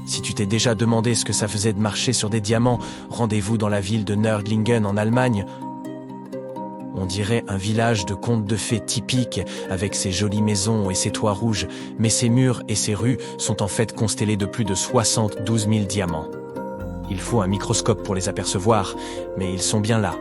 Si tu t'es déjà demandé ce que ça faisait de marcher sur des diamants, rendez-vous dans la ville de Nördlingen en Allemagne. On dirait un village de contes de fées typique, avec ses jolies maisons et ses toits rouges, mais ses murs et ses rues sont en fait constellés de plus de 72 000 diamants. Il faut un microscope pour les apercevoir, mais ils sont bien là.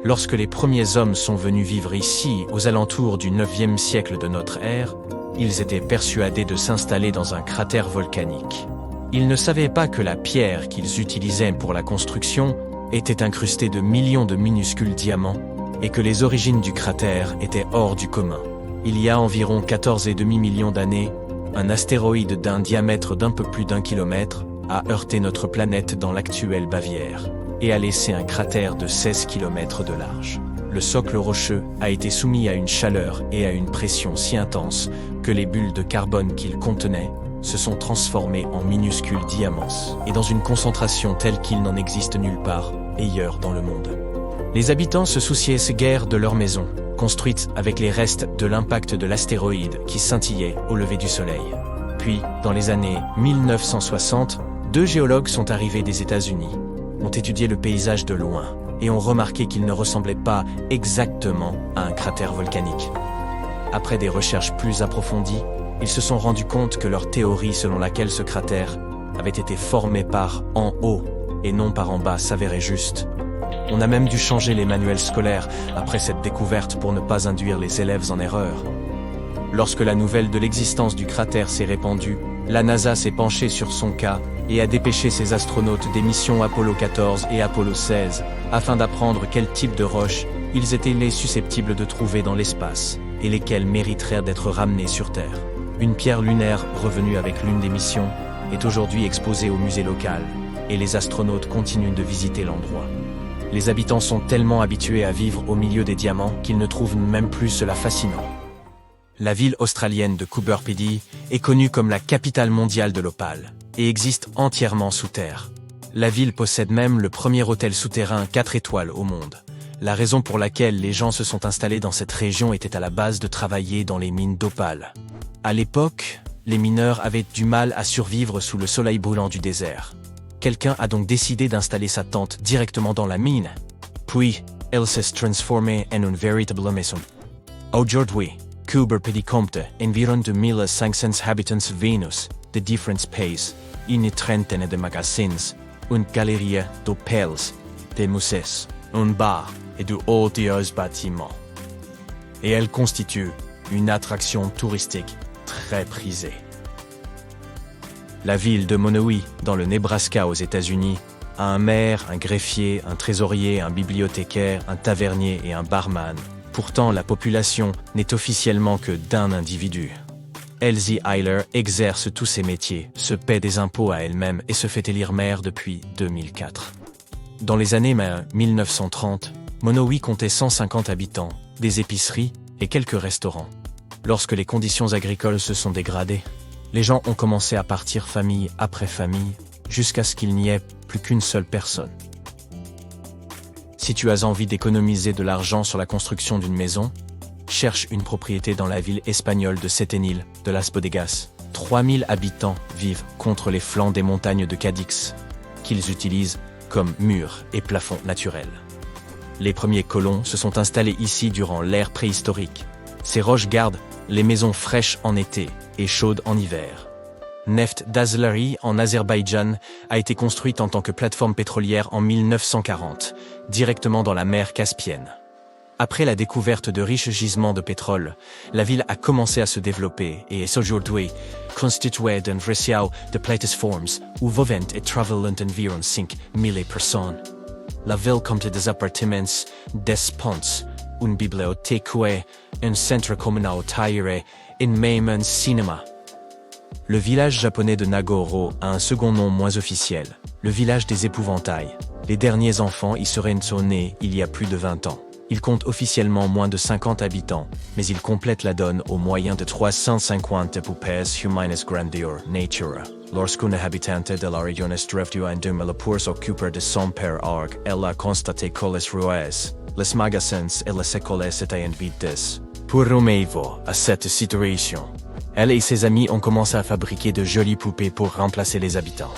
Lorsque les premiers hommes sont venus vivre ici, aux alentours du 9e siècle de notre ère, ils étaient persuadés de s'installer dans un cratère volcanique. Ils ne savaient pas que la pierre qu'ils utilisaient pour la construction était incrustée de millions de minuscules diamants et que les origines du cratère étaient hors du commun. Il y a environ 14,5 millions d'années, un astéroïde d'un diamètre d'un peu plus d'1 kilomètre a heurté notre planète dans l'actuelle Bavière et a laissé un cratère de 16 km de large. Le socle rocheux a été soumis à une chaleur et à une pression si intense que les bulles de carbone qu'il contenait se sont transformées en minuscules diamants et dans une concentration telle qu'il n'en existe nulle part ailleurs dans le monde. Les habitants se souciaient guère de leur maison, construite avec les restes de l'impact de l'astéroïde qui scintillait au lever du soleil. Puis, dans les années 1960, 2 géologues sont arrivés des États-Unis, ont étudié le paysage de loin et ont remarqué qu'il ne ressemblait pas exactement à un cratère volcanique. Après des recherches plus approfondies, ils se sont rendus compte que leur théorie selon laquelle ce cratère avait été formé par en haut et non par en bas s'avérait juste. On a même dû changer les manuels scolaires après cette découverte pour ne pas induire les élèves en erreur. Lorsque la nouvelle de l'existence du cratère s'est répandue, la NASA s'est penchée sur son cas et a dépêché ses astronautes des missions Apollo 14 et Apollo 16 afin d'apprendre quel type de roches ils étaient les susceptibles de trouver dans l'espace et lesquels mériteraient d'être ramenés sur Terre. Une pierre lunaire revenue avec l'une des missions est aujourd'hui exposée au musée local et les astronautes continuent de visiter l'endroit. Les habitants sont tellement habitués à vivre au milieu des diamants qu'ils ne trouvent même plus cela fascinant. La ville australienne de Coober Pedy est connue comme la capitale mondiale de l'opale et existe entièrement sous terre. La ville possède même le premier hôtel souterrain 4 étoiles au monde. La raison pour laquelle les gens se sont installés dans cette région était à la base de travailler dans les mines d'opale. À l'époque, les mineurs avaient du mal à survivre sous le soleil brûlant du désert. Quelqu'un a donc décidé d'installer sa tente directement dans la mine. Puis, elle s'est transformée en une véritable maison. Aujourd'hui, Coober Pedy compte environ 2500 habitants Vénus, de différents pays, une trentaine de magasins, une galerie d'opales, des musées, un bar et de hauteurs bâtiments. Et elle constitue une attraction touristique très prisée. La ville de Monowi, dans le Nebraska aux États-Unis, a un maire, un greffier, un trésorier, un bibliothécaire, un tavernier et un barman. Pourtant, la population n'est officiellement que d'un individu. Elsie Eiler exerce tous ses métiers, se paie des impôts à elle-même et se fait élire maire depuis 2004. Dans les années 1930, Monowi comptait 150 habitants, des épiceries et quelques restaurants. Lorsque les conditions agricoles se sont dégradées, les gens ont commencé à partir famille après famille, jusqu'à ce qu'il n'y ait plus qu'une seule personne. Si tu as envie d'économiser de l'argent sur la construction d'une maison, cherche une propriété dans la ville espagnole de Setenil, de Las Bodegas. 3000 habitants vivent contre les flancs des montagnes de Cadix, qu'ils utilisent comme murs et plafonds naturels. Les premiers colons se sont installés ici durant l'ère préhistorique. Ces roches gardent les maisons fraîches en été et chaudes en hiver. Neft Dazlari en Azerbaïdjan a été construite en tant que plateforme pétrolière en 1940, directement dans la mer Caspienne. Après la découverte de riches gisements de pétrole, la ville a commencé à se développer et est aujourd'hui constituée d'un réseau de plateformes où vivent et travaillent environ 5000 personnes. La ville compte des appartements, des ponts, une bibliothèque, un centre communautaire et même un cinéma. Le village japonais de Nagoro a un second nom moins officiel, le village des épouvantails. Les derniers enfants y seraient nés il y a plus de 20 ans. Il compte officiellement moins de 50 habitants, mais il complète la donne au moyen de 350 poupées humaines grandeur nature. Lorsqu'une habitante de la région est revenue en 2000 pour s'occuper de son père, elle a constaté que les rues, les magasins et les écoles étaient vides. Pour remédier à cette situation, Elle et ses amis ont commencé à fabriquer de jolies poupées pour remplacer les habitants.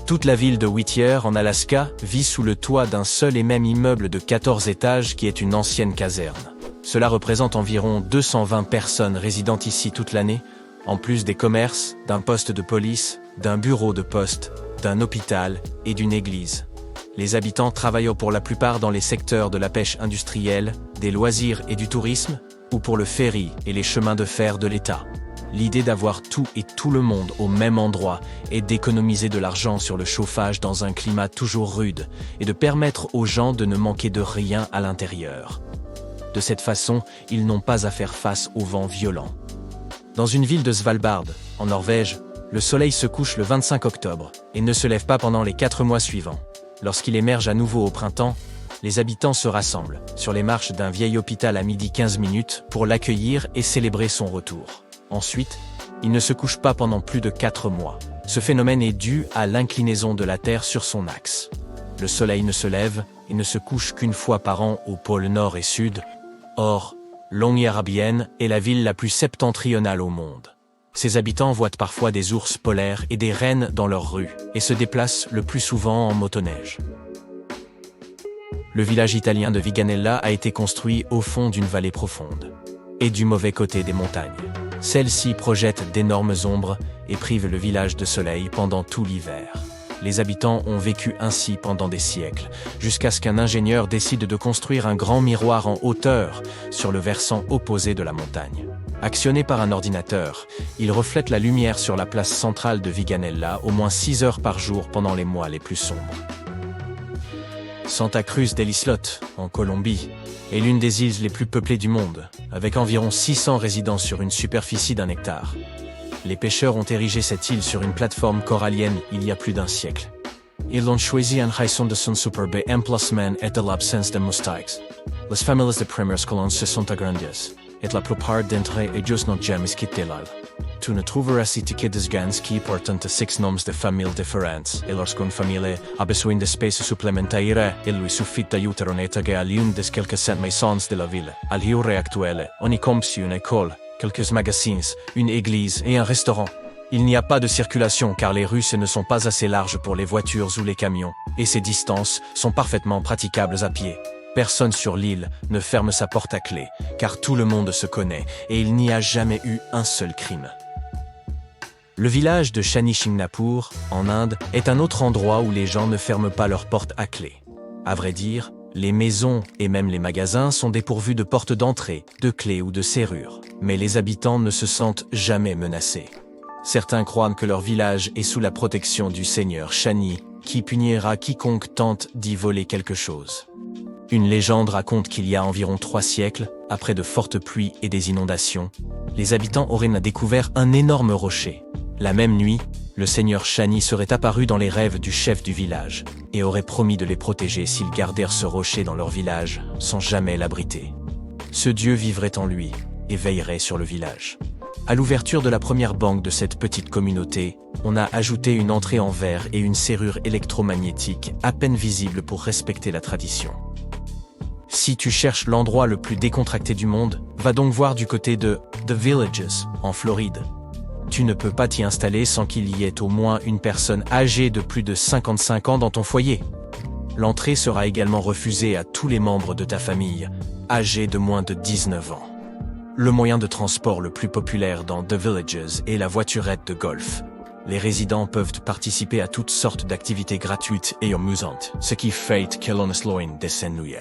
Toute la ville de Whittier, en Alaska, vit sous le toit d'un seul et même immeuble de 14 étages qui est une ancienne caserne. Cela représente environ 220 personnes résidant ici toute l'année, en plus des commerces, d'un poste de police, d'un bureau de poste, d'un hôpital et d'une église. Les habitants travaillent pour la plupart dans les secteurs de la pêche industrielle, des loisirs et du tourisme, ou pour le ferry et les chemins de fer de l'État. L'idée d'avoir tout et tout le monde au même endroit est d'économiser de l'argent sur le chauffage dans un climat toujours rude et de permettre aux gens de ne manquer de rien à l'intérieur. De cette façon, ils n'ont pas à faire face au vent violent. Dans une ville de Svalbard, en Norvège, le soleil se couche le 25 octobre et ne se lève pas pendant les 4 mois suivants. Lorsqu'il émerge à nouveau au printemps, les habitants se rassemblent sur les marches d'un vieil hôpital à midi 15 minutes pour l'accueillir et célébrer son retour. Ensuite, il ne se couche pas pendant plus de 4 mois. Ce phénomène est dû à l'inclinaison de la Terre sur son axe. Le soleil ne se lève et ne se couche qu'une fois par an au pôle nord et sud. Or, Longyearbyen est la ville la plus septentrionale au monde. Ses habitants voient parfois des ours polaires et des rennes dans leurs rues et se déplacent le plus souvent en motoneige. Le village italien de Viganella a été construit au fond d'une vallée profonde et du mauvais côté des montagnes. Celles-ci projettent d'énormes ombres et privent le village de soleil pendant tout l'hiver. Les habitants ont vécu ainsi pendant des siècles, jusqu'à ce qu'un ingénieur décide de construire un grand miroir en hauteur sur le versant opposé de la montagne. Actionné par un ordinateur, il reflète la lumière sur la place centrale de Viganella au moins 6 heures par jour pendant les mois les plus sombres. Santa Cruz del Islote, en Colombie, est l'une des îles les plus peuplées du monde, avec environ 600 résidents sur une superficie d'1 hectare. Les pêcheurs ont érigé cette île sur une plateforme corallienne il y a plus d'un siècle. Ils ont choisi un raison de son superbe emplacement et de l'absence de moustiques. Les familles de premières colons se sont agrandies, et la plupart d'entre eux n'ont jamais quitté l'île. Tu ne trouveras ici que des gens qui portent 6 noms de familles différentes, et lorsqu'une famille a besoin d'espace supplémentaire, il lui suffit d'ajouter un étage à l'une des quelques 100 maisons de la ville. À l'heure actuelle, on y compte une école, quelques magasins, une église et un restaurant. Il n'y a pas de circulation car les rues ne sont pas assez larges pour les voitures ou les camions, et ces distances sont parfaitement praticables à pied. Personne sur l'île ne ferme sa porte à clé, car tout le monde se connaît et il n'y a jamais eu un seul crime. Le village de Shani Shingnapur, en Inde, est un autre endroit où les gens ne ferment pas leurs portes à clé. À vrai dire, les maisons et même les magasins sont dépourvus de portes d'entrée, de clés ou de serrures, mais les habitants ne se sentent jamais menacés. Certains croient que leur village est sous la protection du seigneur Shani, qui punira quiconque tente d'y voler quelque chose. Une légende raconte qu'il y a environ 3 siècles, après de fortes pluies et des inondations, les habitants auraient découvert un énorme rocher. La même nuit, le seigneur Shani serait apparu dans les rêves du chef du village et aurait promis de les protéger s'ils gardèrent ce rocher dans leur village, sans jamais l'abriter. Ce dieu vivrait en lui et veillerait sur le village. À l'ouverture de la première banque de cette petite communauté, on a ajouté une entrée en verre et une serrure électromagnétique à peine visible pour respecter la tradition. Si tu cherches l'endroit le plus décontracté du monde, va donc voir du côté de The Villages, en Floride. Tu ne peux pas t'y installer sans qu'il y ait au moins une personne âgée de plus de 55 ans dans ton foyer. L'entrée sera également refusée à tous les membres de ta famille, âgés de moins de 19 ans. Le moyen de transport le plus populaire dans The Villages est la voiturette de golf. Les résidents peuvent participer à toutes sortes d'activités gratuites et amusantes, ce qui fait que l'on est loin de s'ennuyer.